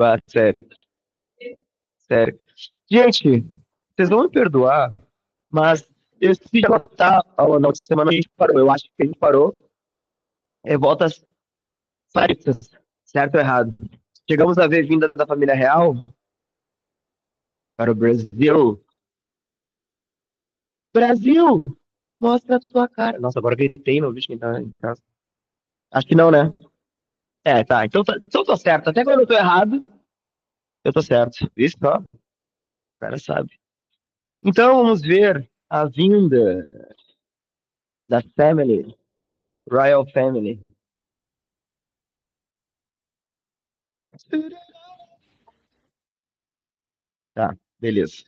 Ah, sério, sério. Gente, vocês vão me perdoar, mas eu esqueci de anotar ao final de semana a gente parou. Eu acho que a gente parou revoltas faristas, certo ou errado? Chegamos a ver vinda da família real para o Brasil. Brasil, mostra a tua cara. Nossa, agora gritei, não vi quem tá em casa. Acho que não, né? É, tá. Então tô certo. Até quando eu tô errado, eu tô certo. Isso, ó, o cara sabe. Então vamos ver a vinda da Family, Royal Family. Tá, beleza.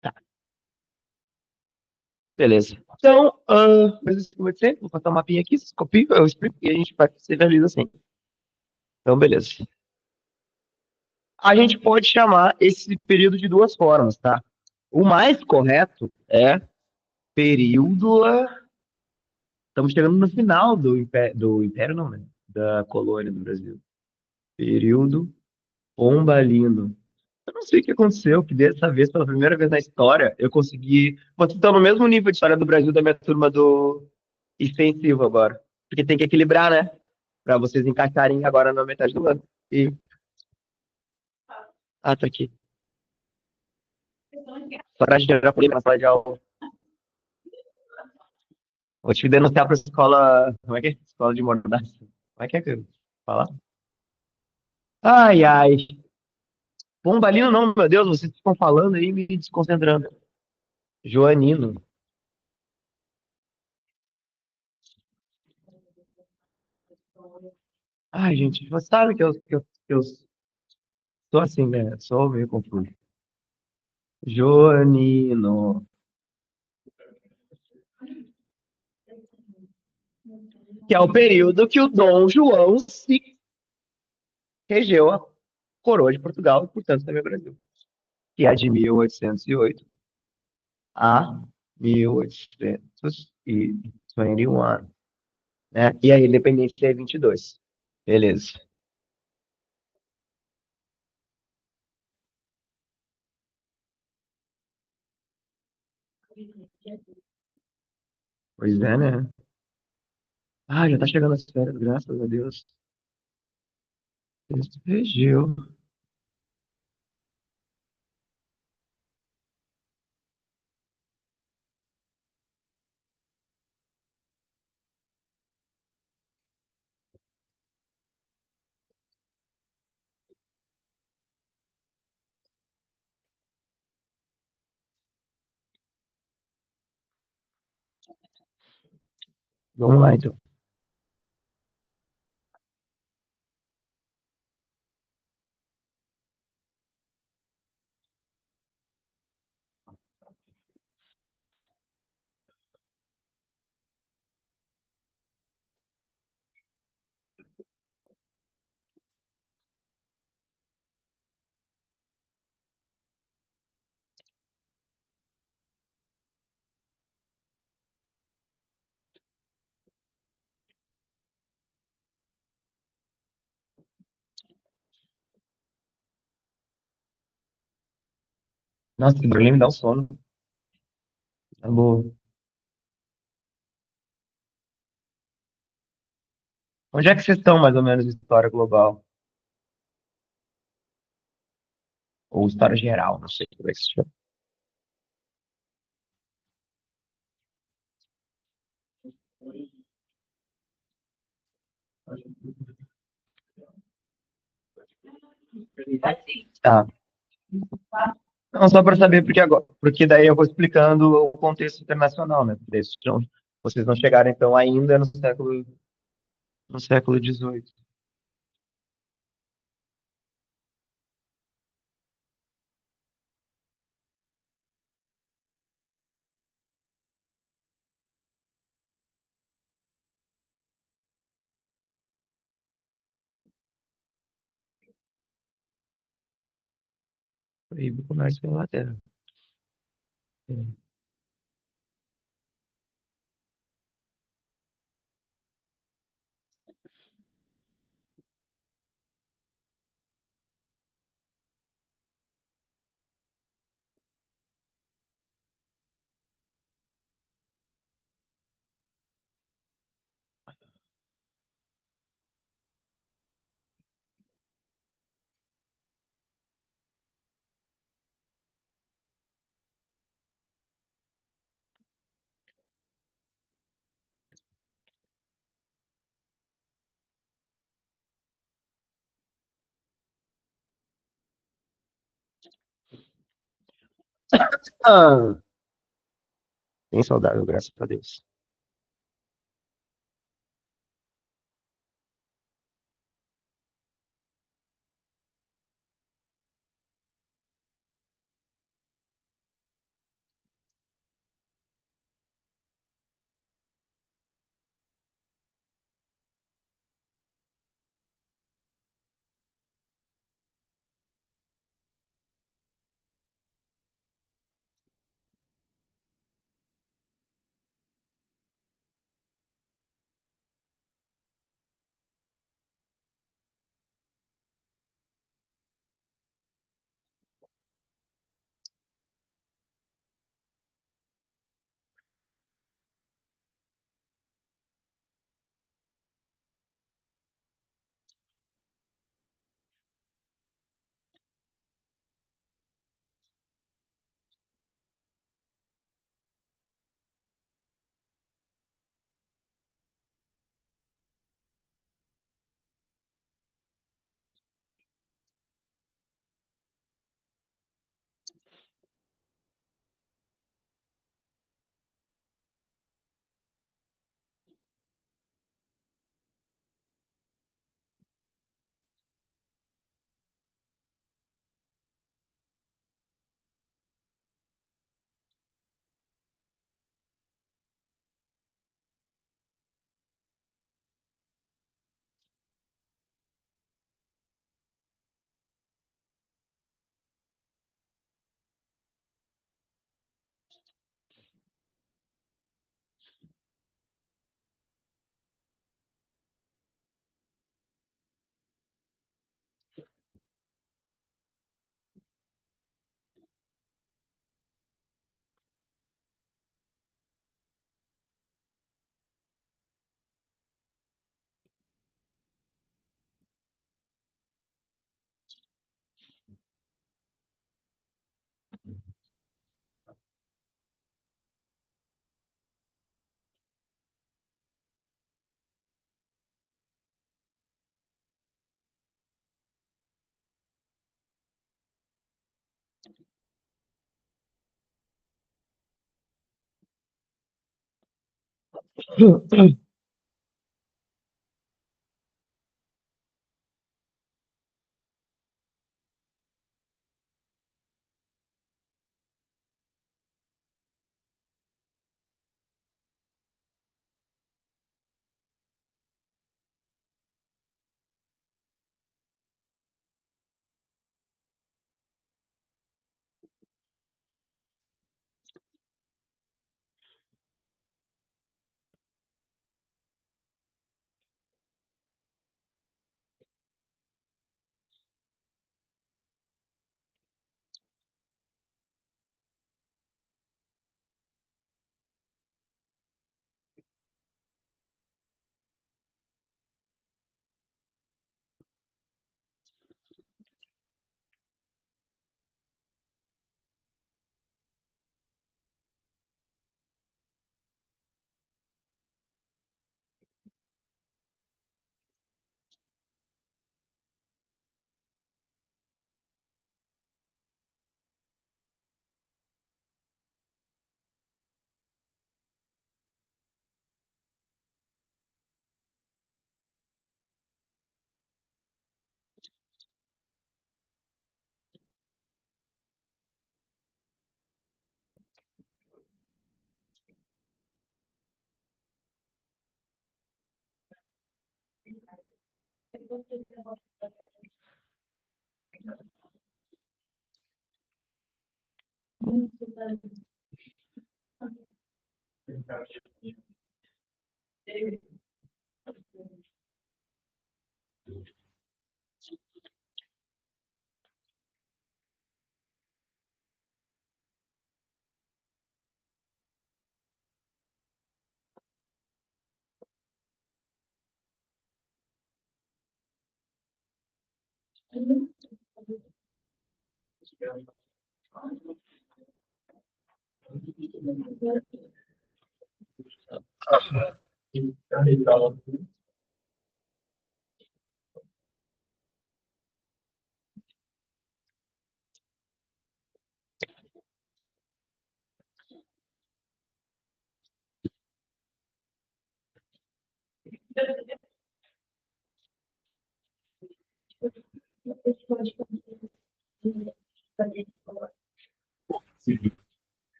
Tá, beleza. Então, coisas que eu vou dizer, vou passar um mapinha aqui, vocês copiam, eu explico e a gente vai se realiza assim. Então, beleza. A gente pode chamar esse período de duas formas, tá? O mais correto é período. Estamos chegando no final do Império, não, né? Da colônia do Brasil. Período pombalino. Eu não sei o que aconteceu, que dessa vez, pela primeira vez na história, eu consegui. Vocês estão no mesmo nível de história do Brasil da minha turma do extensivo agora. Porque tem que equilibrar, né? Para vocês encaixarem agora na metade do ano. E... Ah, tá aqui. Só pra gerar polêmica na sala de aula. Vou te denunciar pra escola. Como é que é? Escola de mordaça. Como é que eu falar? Ai, ai. Pombalino não, meu Deus, vocês ficam falando aí me desconcentrando. Joanino. Ai, gente, você sabe que eu sou assim, né? Sou meio confuso. Joanino. Que é o período que o Dom João se regeu a coroa de Portugal e, portanto, também o Brasil. Que é de 1808 a 1821, né? E a independência é 22. Beleza. Pois é, né? Ah, já tá chegando as férias, graças a Deus. Cristo regeu. Vamos lá, então. Nossa, que Berlim me dá um sono. Tá bom. Onde é que vocês estão, mais ou menos, de história global? Ou história geral, não sei como é que se chama. Tá. Não, só para saber, porque agora, porque daí eu vou explicando o contexto internacional, né? Então, vocês não chegaram, então, ainda no século XVIII. Proíbe o comércio com a Inglaterra. É. Ah, bem saudável, graças a Deus.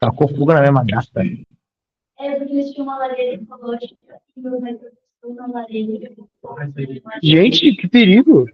Tacou fogo na minha madrasta. Gente, que perigo!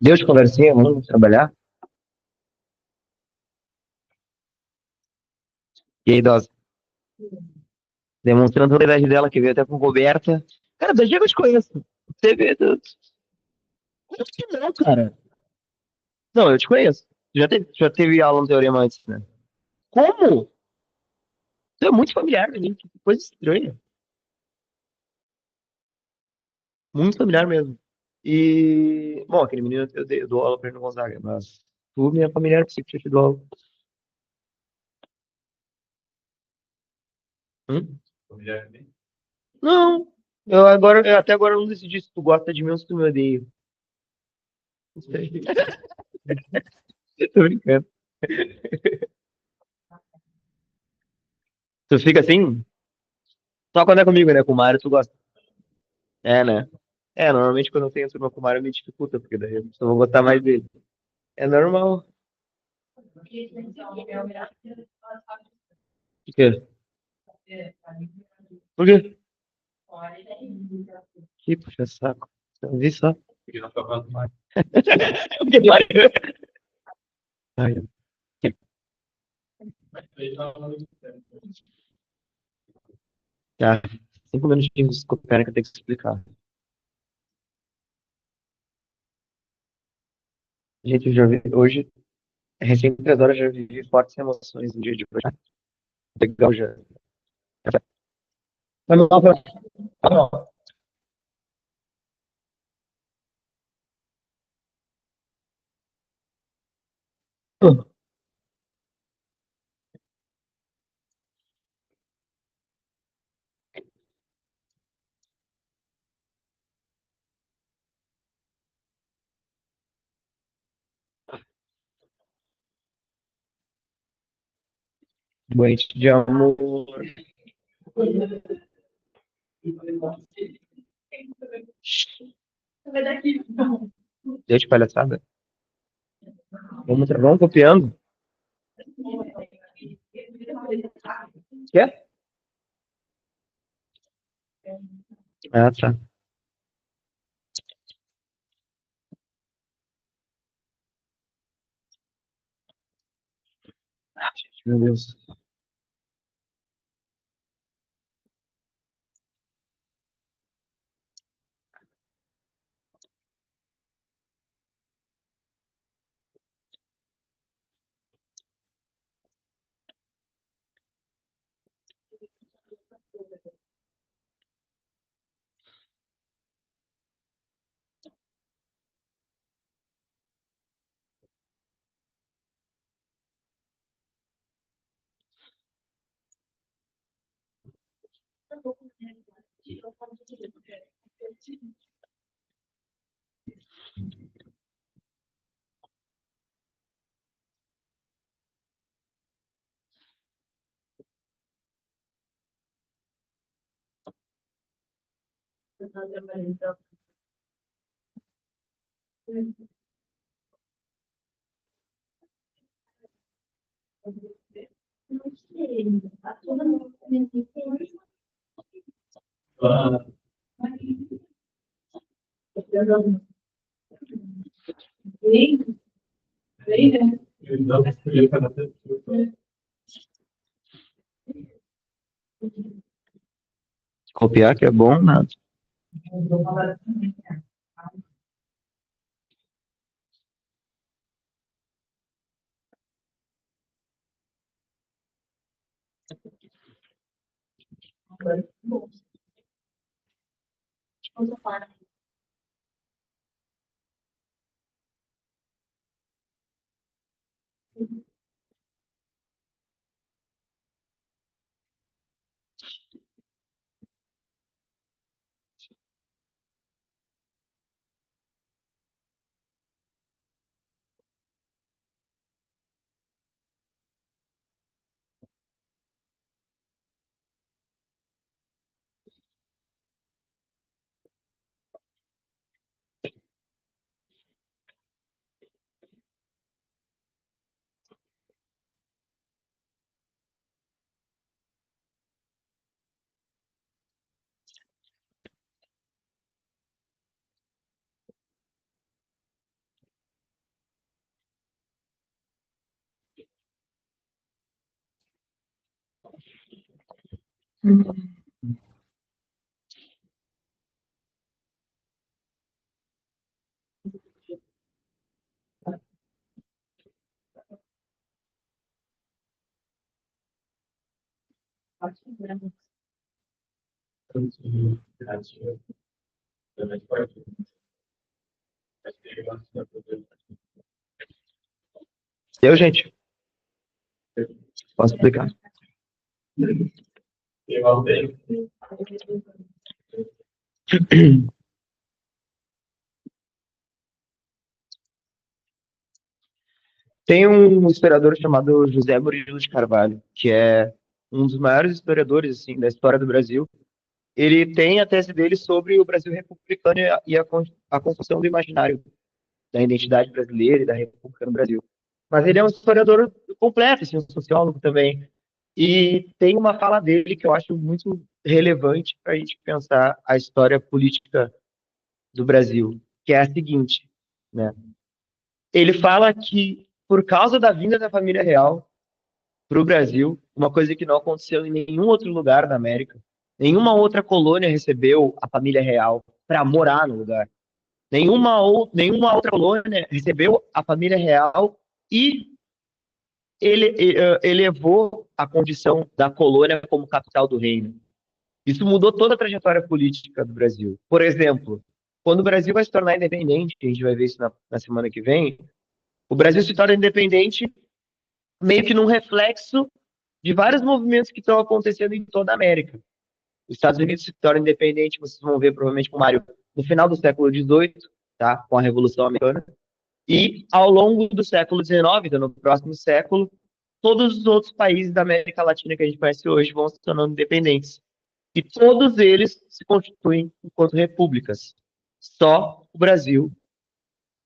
Deu de conversinha, vamos trabalhar? E aí, idosa? Demonstrando a idade dela, que veio até com coberta. Cara, da dia que eu te conheço. Você vê. Acho que não, cara. Não, eu te conheço. Já teve aula no Teorema antes, né? Como? Você é muito familiar pra mim. Que coisa estranha. Muito familiar mesmo. E, bom, aquele menino eu dou aula pra ele no Gonzaga, mas tu, minha familiar, pensei que tinha te dou aula. Hum? Não. Até agora eu não decidi se tu gosta de mim ou se tu me odeia. Não sei. Tô brincando. Tu fica assim? Só quando é comigo, né? Com o Mário, tu gosta. É, né? Normalmente quando eu tenho turma com o Mário me dificulta, porque daí eu só vou gostar mais dele. É normal. Por quê? Por quê? Que puxa saco. Eu vi só. Porque Mário. Ai, tá. 5 minutinhos de pera que eu tenho que explicar. Gente, eu já vi hoje, recém 3 horas, já vivi fortes emoções no dia de hoje. Legal já. Mas não, não. Doente de amor. Deu de palhaçada? Vamos copiando. Quer? Ah, tá. Meu Deus. Copiar que é bom, nada. Eu, gente, posso explicar. Tem um historiador chamado José Murilo de Carvalho, que é um dos maiores historiadores assim, da história do Brasil. ele tem a tese dele sobre o Brasil republicano e a construção do imaginário da identidade brasileira e da República no Brasil. Mas ele é um historiador completo, assim, um sociólogo também. E tem uma fala dele que eu acho muito relevante para a gente pensar a história política do Brasil, que é a seguinte, né? Ele fala que, por causa da vinda da família real para o Brasil, uma coisa que não aconteceu em nenhum outro lugar da América, nenhuma outra colônia recebeu a família real para morar no lugar. Nenhuma outra colônia recebeu a família real e ele elevou a condição da colônia como capital do reino. Isso mudou toda a trajetória política do Brasil. Por exemplo, quando o Brasil vai se tornar independente, que a gente vai ver isso na semana que vem, o Brasil se torna independente meio que num reflexo de vários movimentos que estão acontecendo em toda a América. Os Estados Unidos se tornam independentes, vocês vão ver provavelmente com o Mário, no final do século XVIII, tá? Com a Revolução Americana. E ao longo do século XIX, então no próximo século, todos os outros países da América Latina que a gente conhece hoje vão se tornando independentes. E todos eles se constituem enquanto repúblicas. Só o Brasil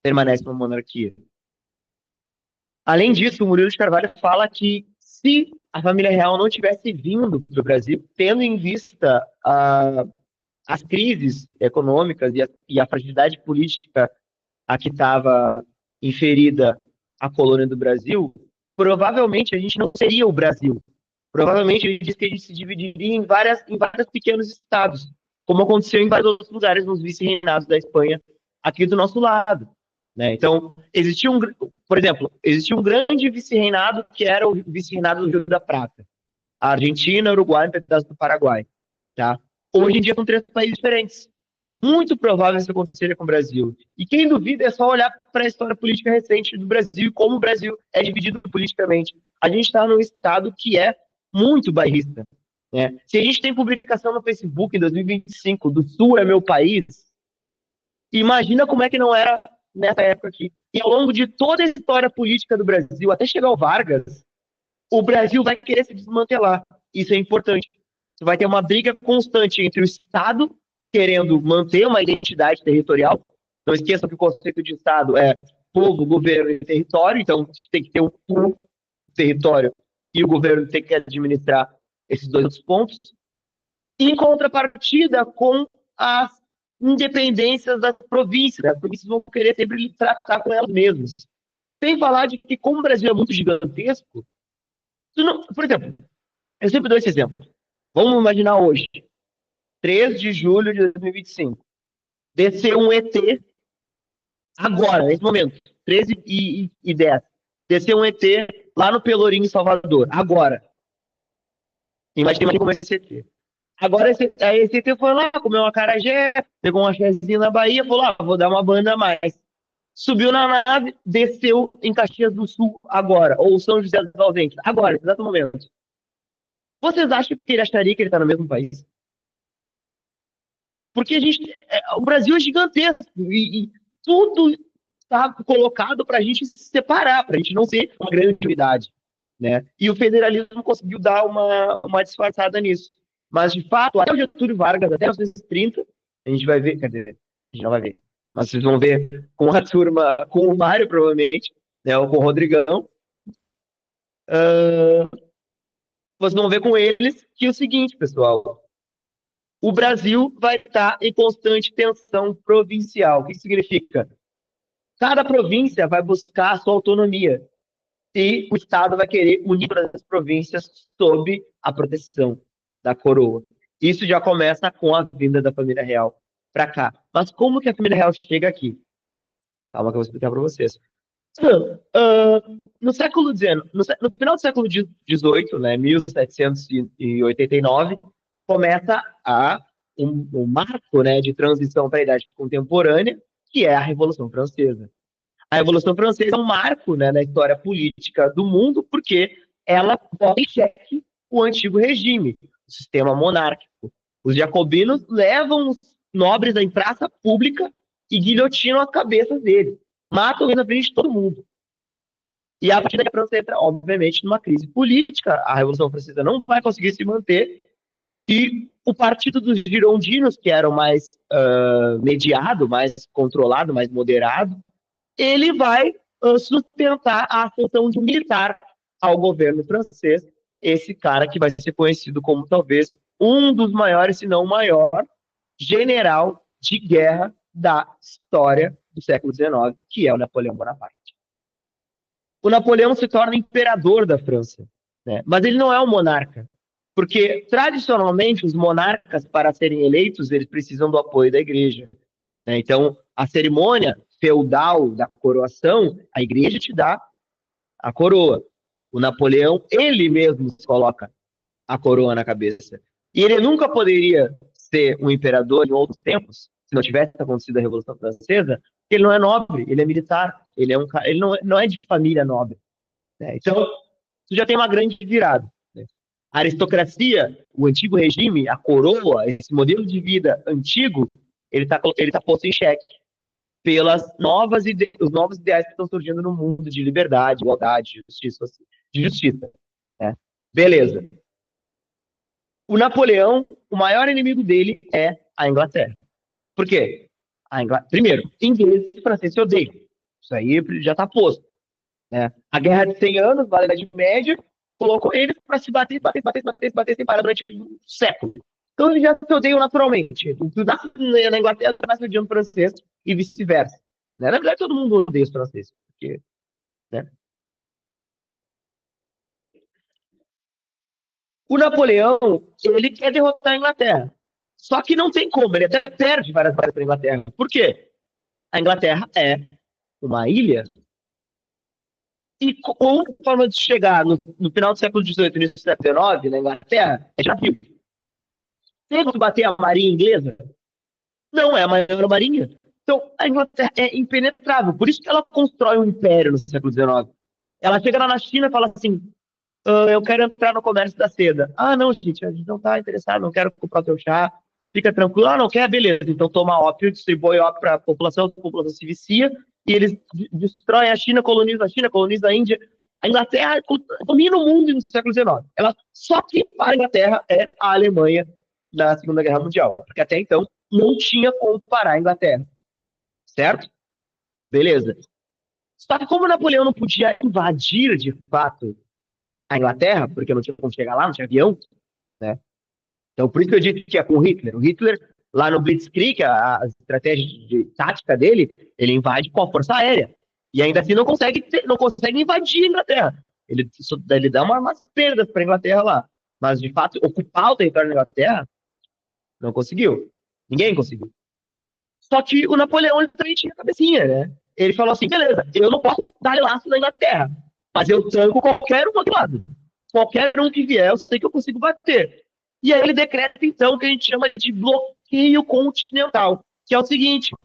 permanece uma monarquia. Além disso, o Murilo de Carvalho fala que se a família real não tivesse vindo para o Brasil, tendo em vista as crises econômicas e a fragilidade política a que estava inferida a colônia do Brasil, provavelmente a gente não seria o Brasil. Provavelmente ele diz que a gente se dividiria em vários pequenos estados, como aconteceu em vários outros lugares nos vice-reinados da Espanha, aqui do nosso lado. Né? Então, por exemplo, existia um grande vice-reinado que era o vice-reinado do Rio da Prata. A Argentina, Uruguai e um pedaço do Paraguai. Tá? Hoje em dia são três países diferentes. Muito provável isso acontecer com o Brasil. E quem duvida é só olhar para a história política recente do Brasil e como o Brasil é dividido politicamente. A gente está num estado que é muito bairrista. Né? Se a gente tem publicação no Facebook em 2025 do Sul é meu país, imagina como é que não era nessa época aqui. E ao longo de toda a história política do Brasil, até chegar ao Vargas, o Brasil vai querer se desmantelar. Isso é importante. Você vai ter uma briga constante entre o Estado querendo manter uma identidade territorial. Não esqueçam que o conceito de Estado é povo, governo e território. Então, tem que ter um território e o governo tem que administrar esses dois outros pontos. Em contrapartida com as independências das províncias. As províncias vão querer sempre tratar com elas mesmas. Sem falar de que, como o Brasil é muito gigantesco, por exemplo, eu sempre dou esse exemplo. Vamos imaginar hoje, 3 de julho de 2025, desceu um ET, agora, nesse momento, 13 e 10, desceu um ET lá no Pelourinho, em Salvador, agora. Imagina como esse ET. Agora, esse ET foi lá, comeu uma acarajé, pegou uma chezinha na Bahia, falou, vou dar uma banda a mais. Subiu na nave, desceu em Caxias do Sul agora, ou São José dos Ausentes, agora, nesse exato momento. Vocês acham que ele acharia que ele está no mesmo país? Porque o Brasil é gigantesco e tudo está colocado para a gente se separar, para a gente não ser uma grande unidade. Né? E o federalismo conseguiu dar uma disfarçada nisso. Mas, de fato, até o Getúlio Vargas, até 1930, a gente vai ver, quer dizer, a gente não vai ver, mas vocês vão ver com a turma, com o Mário, provavelmente, né, ou com o Rodrigão, vocês vão ver com eles que é o seguinte, pessoal, o Brasil vai estar em constante tensão provincial. O que significa? Cada província vai buscar a sua autonomia e o Estado vai querer unir as províncias sob a proteção da coroa. Isso já começa com a vinda da família real para cá. Mas como que a família real chega aqui? Calma que eu vou explicar para vocês. No século XIX, no final do século XVIII, né, 1789, começa um marco, né, de transição para a idade contemporânea, que é a Revolução Francesa. A Revolução Francesa é um marco, né, na história política do mundo, porque ela bota em xeque o antigo regime, o sistema monárquico. Os jacobinos levam os nobres em praça pública e guilhotinam as cabeças deles. Matam na frente de todo mundo. E a partir daí a França entra, obviamente, numa crise política. A Revolução Francesa não vai conseguir se manter E o partido dos girondinos, que era o mais mediado, mais controlado, mais moderado, ele vai sustentar a ascensão de um militar ao governo francês, esse cara que vai ser conhecido como talvez um dos maiores, se não o maior, general de guerra da história do século XIX, que é o Napoleão Bonaparte. O Napoleão se torna imperador da França, né? Mas ele não é um monarca, porque tradicionalmente os monarcas, para serem eleitos, eles precisam do apoio da igreja, né? Então, a cerimônia feudal da coroação, a igreja te dá a coroa. O Napoleão, ele mesmo se coloca a coroa na cabeça. E ele nunca poderia ser um imperador em outros tempos, se não tivesse acontecido a Revolução Francesa, porque ele não é nobre, ele é militar, ele não é de família nobre, né? Então, isso já tem uma grande virada, né? A aristocracia, o antigo regime, a coroa, esse modelo de vida antigo, ele tá posto em xeque pelas os novos ideais que estão surgindo no mundo de liberdade, igualdade, justiça, né? Beleza. O Napoleão, o maior inimigo dele é a Inglaterra. Por quê? Primeiro, inglês e francês se odeiam. Isso aí já está posto, né? A Guerra de 100 Anos, a Idade Média, colocou eles para se bater sem parar durante um século. Então eles já se odeiam naturalmente. Tu nasce na Inglaterra, tu nasce odiando francês e vice-versa, né? Na verdade, todo mundo odeia os franceses, porque, né? O Napoleão, ele quer derrotar a Inglaterra. Só que não tem como, ele até perde várias batalhas para a Inglaterra. Por quê? A Inglaterra é uma ilha e uma forma de chegar no final do século XVIII, início do século XIX, na Inglaterra, é de navio. Tem que bater a marinha inglesa? Não é a maior marinha. Então, a Inglaterra é impenetrável. Por isso que ela constrói um império no século XIX. Ela chega lá na China e fala assim, eu quero entrar no comércio da seda. Ah, não, gente, a gente não está interessado, não quero comprar o teu chá. Fica tranquilo. Ah, não quer? Beleza. Então toma ópio, distribui ópio para a população se vicia, e eles destroem a China, colonizam a Índia. A Inglaterra domina o mundo no século XIX. Só que para a Inglaterra é a Alemanha na Segunda Guerra Mundial. Porque até então não tinha como parar a Inglaterra. Certo? Beleza. Só que como Napoleão não podia invadir, de fato, a Inglaterra, porque não tinha como chegar lá, não tinha avião, né? Então, por isso que eu disse que é com o Hitler. O Hitler, lá no Blitzkrieg, a estratégia de tática dele, ele invade com a força aérea. E ainda assim não consegue invadir a Inglaterra. Ele dá umas perdas para a Inglaterra lá. Mas, de fato, ocupar o território da Inglaterra, não conseguiu. Ninguém conseguiu. Só que o Napoleão, ele também tinha cabecinha, né? Ele falou assim, beleza, eu não posso dar laço na Inglaterra, mas eu tanco qualquer um do lado. Qualquer um que vier, eu sei que eu consigo bater. E aí ele decreta, então, o que a gente chama de bloqueio continental, que é o seguinte,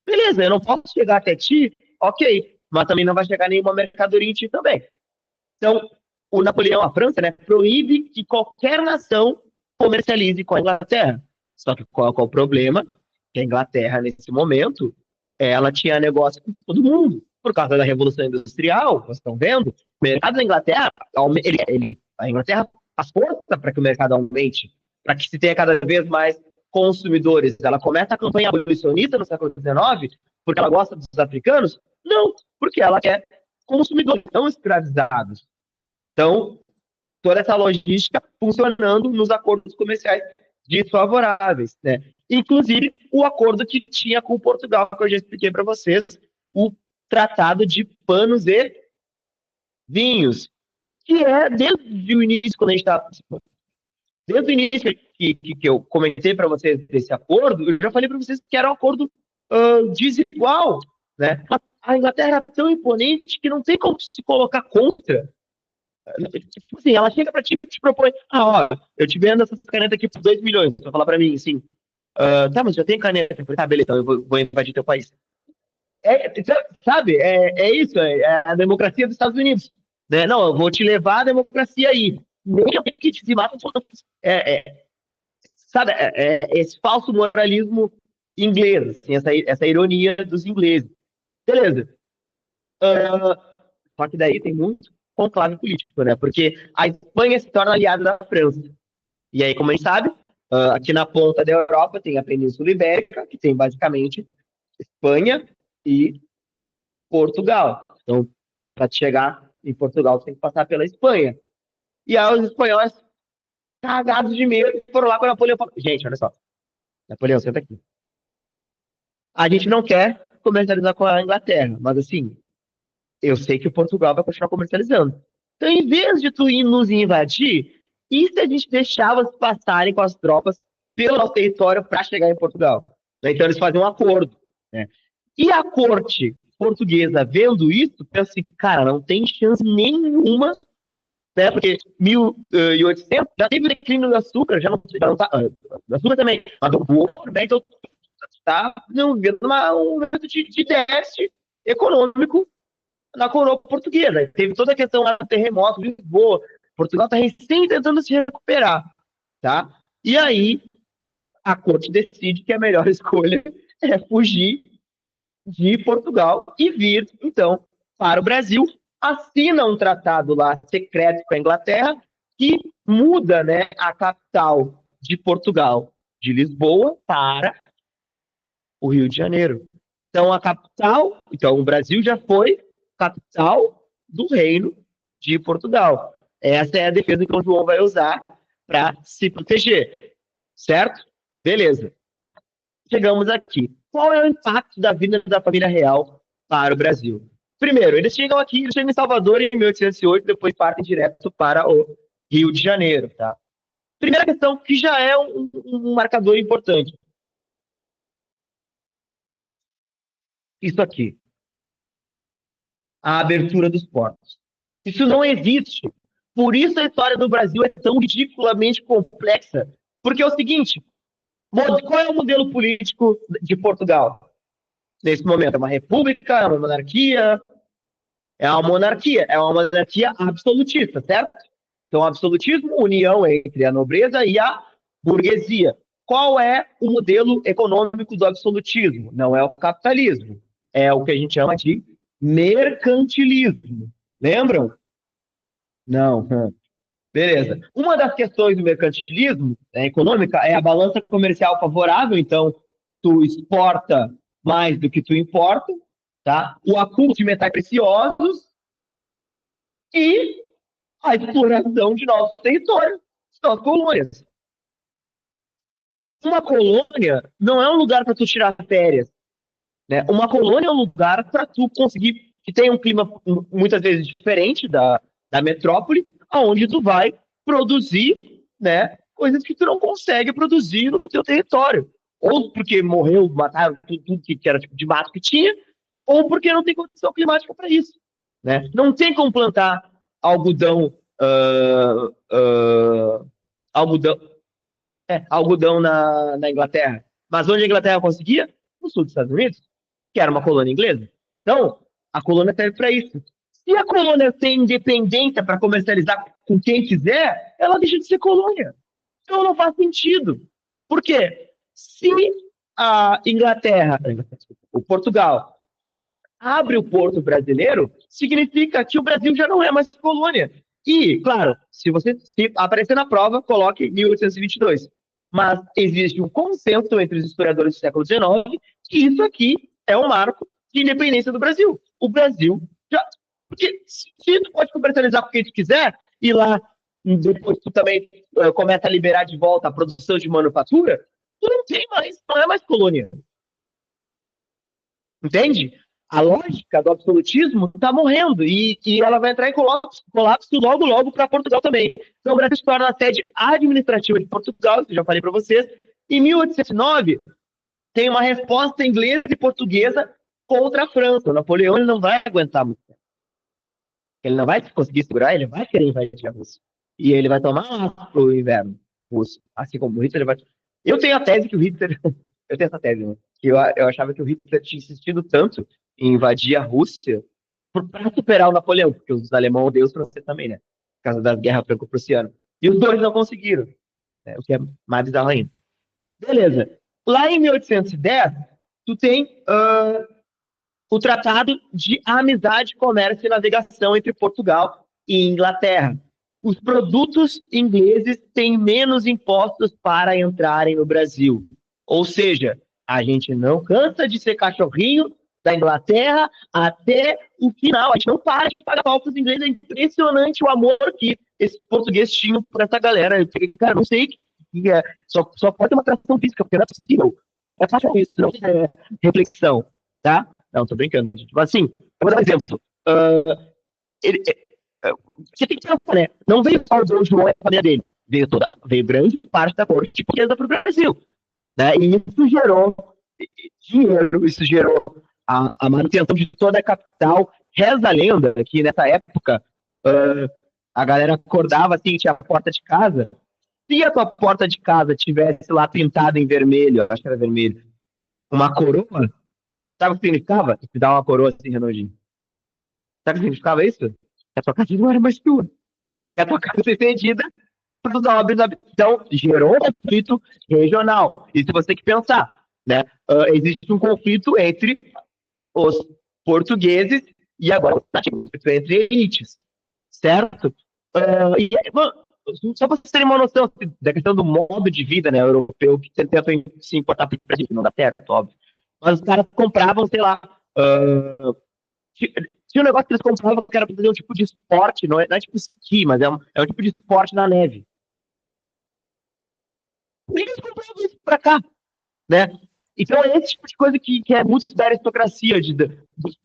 beleza, eu não posso chegar até ti, ok, mas também não vai chegar nenhuma mercadoria em ti também. Então, o Napoleão, a França, né, proíbe que qualquer nação comercialize com a Inglaterra. Só que qual é o problema? Que a Inglaterra, nesse momento, ela tinha negócio com todo mundo. Por causa da Revolução Industrial, vocês estão vendo, o mercado da Inglaterra, a Inglaterra faz força para que o mercado aumente, para que se tenha cada vez mais consumidores. Ela começa a campanha abolicionista no século XIX porque ela gosta dos africanos? Não, porque ela quer consumidores não escravizados. Então, toda essa logística funcionando nos acordos comerciais desfavoráveis, né? Inclusive o acordo que tinha com Portugal, que eu já expliquei para vocês, o Tratado de Panos e Vinhos, que é desde o início, quando a gente está. Desde o início que eu comentei para vocês desse acordo, eu já falei para vocês que era um acordo desigual, né? A Inglaterra é tão imponente que não tem como se colocar contra. Tipo assim, ela chega pra ti e te propõe, ó, eu te vendo essas canetas aqui por 2 milhões. Você vai falar pra mim assim, tá, mas já tem caneta. Eu falei, tá, beleza, então eu vou invadir teu país. Sabe, é isso, é a democracia dos Estados Unidos. Né? Não, eu vou te levar a democracia aí. Nem eu tenho que te dizimar. Sabe, esse falso moralismo inglês, assim, essa ironia dos ingleses. Beleza. Só que daí tem muito conclave político, né? Porque a Espanha se torna aliada da França. E aí, como a gente sabe, Aqui na ponta da Europa tem a Península Ibérica, que tem basicamente Espanha e Portugal. Então, para chegar em Portugal, você tem que passar pela Espanha. E aí os espanhóis, cagados de medo, foram lá com o Napoleão. Gente, olha só. Napoleão, senta aqui. A gente não quer comercializar com a Inglaterra, mas assim, eu sei que o Portugal vai continuar comercializando. Então, em vez de tu ir nos invadir, e se a gente deixava eles passarem com as tropas pelo nosso território para chegar em Portugal? Então, eles fazem um acordo. Né? E a corte portuguesa, vendo isso, pensa assim, cara, não tem chance nenhuma, né? Porque 1800 já teve o declínio do açúcar, já não tá, do açúcar também, mas o ouro, né? Então, está vivendo um momento de déficit econômico na coroa portuguesa. Teve toda a questão lá do terremoto, Lisboa. Portugal está recém tentando se recuperar, tá? E aí a corte decide que a melhor escolha é fugir de Portugal e vir, então, para o Brasil. Assina um tratado lá secreto com a Inglaterra que muda, né, a capital de Portugal de Lisboa para o Rio de Janeiro. Então, a capital, então o Brasil já foi capital do reino de Portugal. Essa é a defesa que o João vai usar para se proteger, certo? Beleza. Chegamos aqui. Qual é o impacto da vinda da família real para o Brasil? Primeiro, eles chegam aqui, eles chegam em Salvador em 1808, depois partem direto para o Rio de Janeiro, tá? Primeira questão, que já é um marcador importante. Isso aqui, a abertura dos portos. Isso não existe. Por isso a história do Brasil é tão ridiculamente complexa. Porque é o seguinte, qual é o modelo político de Portugal nesse momento? É uma república? É uma monarquia? É uma monarquia absolutista, certo? Então, absolutismo, união entre a nobreza e a burguesia. Qual é o modelo econômico do absolutismo? Não é o capitalismo. É o que a gente chama de mercantilismo. Lembram? Não. Beleza. Uma das questões do mercantilismo econômica é a balança comercial favorável, então tu exporta mais do que tu importa, tá? O acúmulo de metais preciosos e a exploração de novos territórios, são as colônias. Uma colônia não é um lugar para tu tirar férias, né? Uma colônia é um lugar para tu conseguir que tem um clima muitas vezes diferente da metrópole, aonde tu vai produzir, né, coisas que tu não consegue produzir no teu território. Ou porque morreu, mataram tudo que era tipo de mato que tinha, ou porque não tem condição climática para isso. Né? Não tem como plantar algodão, algodão, algodão na Inglaterra. Mas onde a Inglaterra conseguia? No sul dos Estados Unidos, que era uma colônia inglesa. Então, a colônia serve para isso. Se a colônia tem independência para comercializar com quem quiser, ela deixa de ser colônia. Então não faz sentido. Por quê? Se a Inglaterra, o Portugal, abre o porto brasileiro, significa que o Brasil já não é mais colônia. E, claro, se aparecer na prova, coloque 1822. Mas existe um consenso entre os historiadores do século XIX que isso aqui é um marco de independência do Brasil. O Brasil já. Porque se tu pode comercializar com quem tu quiser, e lá depois tu também começa a liberar de volta a produção de manufatura, tu não tem mais, não é mais colônia. Entende? A lógica do absolutismo está morrendo e ela vai entrar em colapso logo, logo para Portugal também. Então, o Brasil se torna a sede administrativa de Portugal, que eu já falei para vocês. Em 1809, tem uma resposta inglesa e portuguesa contra a França. O Napoleão ele não vai aguentar muito tempo. Ele não vai conseguir segurar, ele vai querer invadir a Rússia. E ele vai tomar o inverno russo. Assim como o Hitler vai. Eu tenho a tese que o Hitler. Eu tenho essa tese, né? Que eu achava que o Hitler tinha insistido tanto em invadir a Rússia para superar o Napoleão, porque os alemães odeiam os franceses também, né? Por causa da guerra franco-prussiana. E os dois não conseguiram, né? O que é mais bizarro ainda. Beleza. Lá em 1810, tu tem o Tratado de Amizade, Comércio e Navegação entre Portugal e Inglaterra. os produtos ingleses têm menos impostos para entrarem no Brasil. Ou seja, a gente não cansa de ser cachorrinho da Inglaterra até o final. A gente não para de pagar pau para os ingleses. É impressionante o amor que esses portugueses tinham por essa galera. Eu fiquei, cara, não sei o que é. Só pode ter uma atração física, porque não é possível. É fácil isso, não é reflexão, tá? Não, tô brincando. Tipo assim, eu vou dar um exemplo. Ele, você tem que pensar, né? Não veio só o Dom João e a família dele. Veio grande parte da corte portuguesa para o Brasil. Né? E isso gerou dinheiro, isso gerou a manutenção de toda a capital. Reza a lenda que nessa época a galera acordava assim, tinha a porta de casa. Se a tua porta de casa tivesse lá pintada em vermelho, acho que era vermelho, uma coroa, sabe o que significava? Que dá uma coroa assim, redondinho. Sabe o que significava isso? Que a tua casa não era mais tua. Que a tua casa foi cedida para os nobres. Então, gerou um conflito regional. Isso você tem que pensar. Né? Existe um conflito entre os portugueses e agora os nativos, entre elites. Certo? Só para vocês terem uma noção da questão do modo de vida, né, europeu, que tentam se importar para o Brasil, que não dá certo, óbvio. Mas os caras compravam, sei lá, tinha um negócio que eles compravam que era para fazer um tipo de esporte, não é tipo esqui, mas é um tipo de esporte na neve. E eles compravam isso para cá, né? Então é esse tipo de coisa que é muito da aristocracia,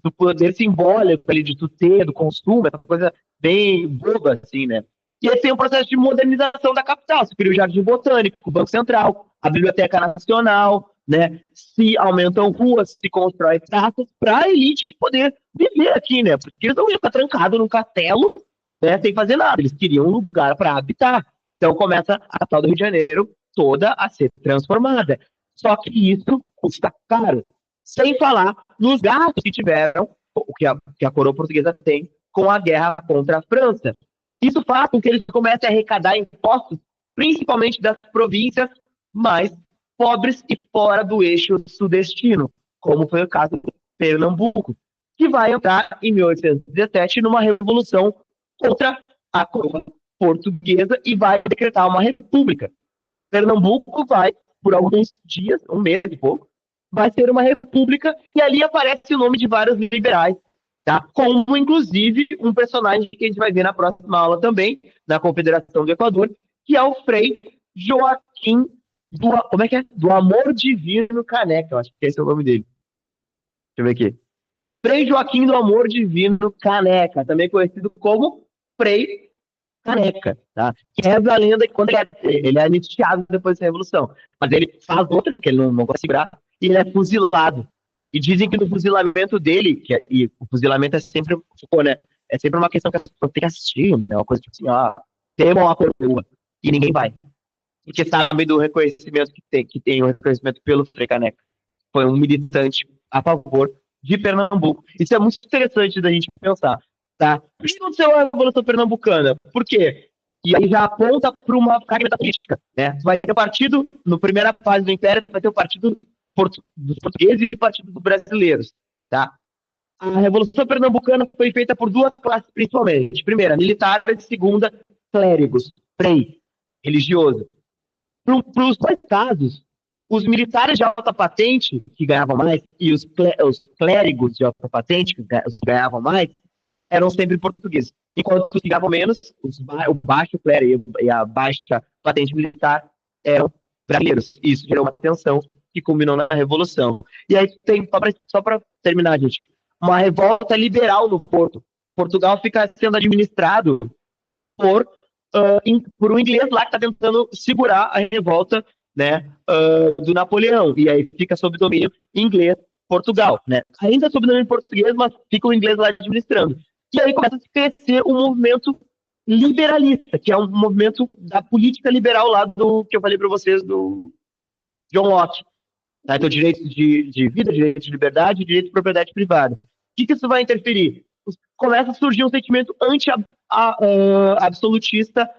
do poder simbólico ali, de tu ter, do consumo, essa coisa bem boba, assim, né? E aí tem um processo de modernização da capital. Se cria o Jardim Botânico, o Banco Central, a Biblioteca Nacional, né? Se aumentam ruas, se constrói praças para a elite poder viver aqui, né? Porque eles não iam ficar trancados num castelo, né? Sem fazer nada. Eles queriam um lugar para habitar. Então começa a capital do Rio de Janeiro toda a ser transformada. Só que isso custa caro. Sem falar nos gastos que tiveram, que a coroa portuguesa tem com a guerra contra a França. Isso faz com que eles comecem a arrecadar impostos, principalmente das províncias mais pobres e fora do eixo sudestino, como foi o caso de Pernambuco, que vai entrar em 1817 numa revolução contra a coroa portuguesa e vai decretar uma república. Pernambuco vai, por alguns dias, um mês e pouco, vai ser uma república e ali aparece o nome de vários liberais, tá? Como, inclusive, um personagem que a gente vai ver na próxima aula também, na Confederação do Equador, que é o Frei Joaquim como é que é? Do Amor Divino Caneca, eu acho que esse é o nome dele. Deixa eu ver aqui. Frei Joaquim do Amor Divino Caneca, também conhecido como Frei Caneca, tá? Que é a lenda que quando ele é anistiado depois dessa revolução. Mas ele faz outra, que ele não consegue segurar, e ele é fuzilado. E dizem que no fuzilamento dele, e o fuzilamento é sempre, né? É sempre uma questão que as pessoas têm que assistir, né? Uma coisa tipo assim, temam a coroa, e ninguém vai. Porque sabem do reconhecimento que tem o reconhecimento pelo Frei Caneca. Foi um militante a favor de Pernambuco. Isso é muito interessante da gente pensar. Tá? Por que aconteceu a Revolução Pernambucana? Por quê? E aí já aponta para uma fragmentação política. Né? Vai ter o partido, na primeira fase do Império, vai ter o partido dos portugueses e o partido dos brasileiros. Tá? A Revolução Pernambucana foi feita por duas classes, principalmente. Primeira, militares, e segunda, clérigos, frei, religioso. Para os dois casos, os militares de alta patente, que ganhavam mais, e os clérigos de alta patente, que ganhavam mais, eram sempre portugueses. Enquanto os que ganhavam menos, o baixo clero e a baixa patente militar eram brasileiros. Isso gerou uma tensão que culminou na Revolução. E aí tem, só para terminar, gente, uma revolta liberal no Porto. Portugal fica sendo administrado por um inglês lá que está tentando segurar a revolta, né, do Napoleão. E aí fica sob domínio inglês Portugal, né? Ainda sob domínio português, mas fica o inglês lá administrando. E aí começa a crescer um movimento liberalista, que é um movimento da política liberal lá do que eu falei para vocês, do John Locke. Tá? Então, direitos de vida, direitos de liberdade, direito de propriedade privada. O que isso vai interferir? Começa a surgir um sentimento anti-absolutista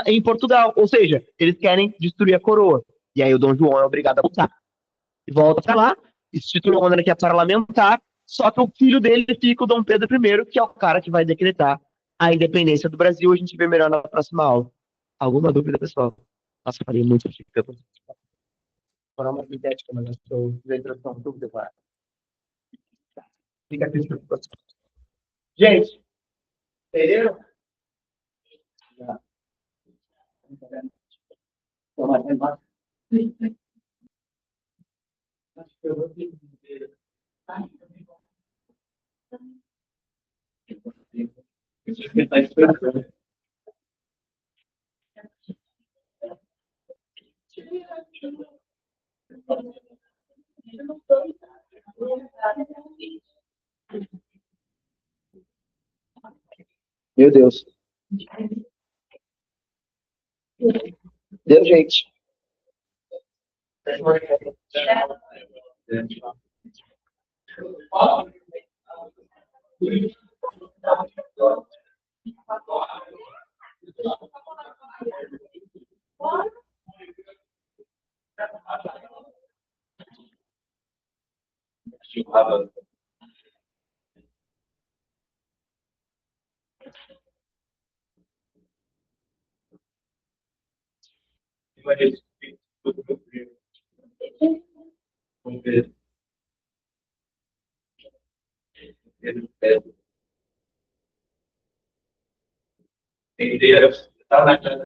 em Portugal. Ou seja, eles querem destruir a coroa. E aí o Dom João é obrigado a voltar. E volta para lá, institui uma monarquia parlamentar, só que o filho dele fica o Dom Pedro I, que é o cara que vai decretar a independência do Brasil, a gente vê melhor na próxima aula. Alguma dúvida, pessoal? Nossa, eu falei muito aqui. Forma sintética, mas eu estou de introdução, dúvida, claro. Fica aqui. Gente, entenderam? Já. Toma, vai embora. Acho que eu vou ter que dizer. Meu Deus. Deu, gente.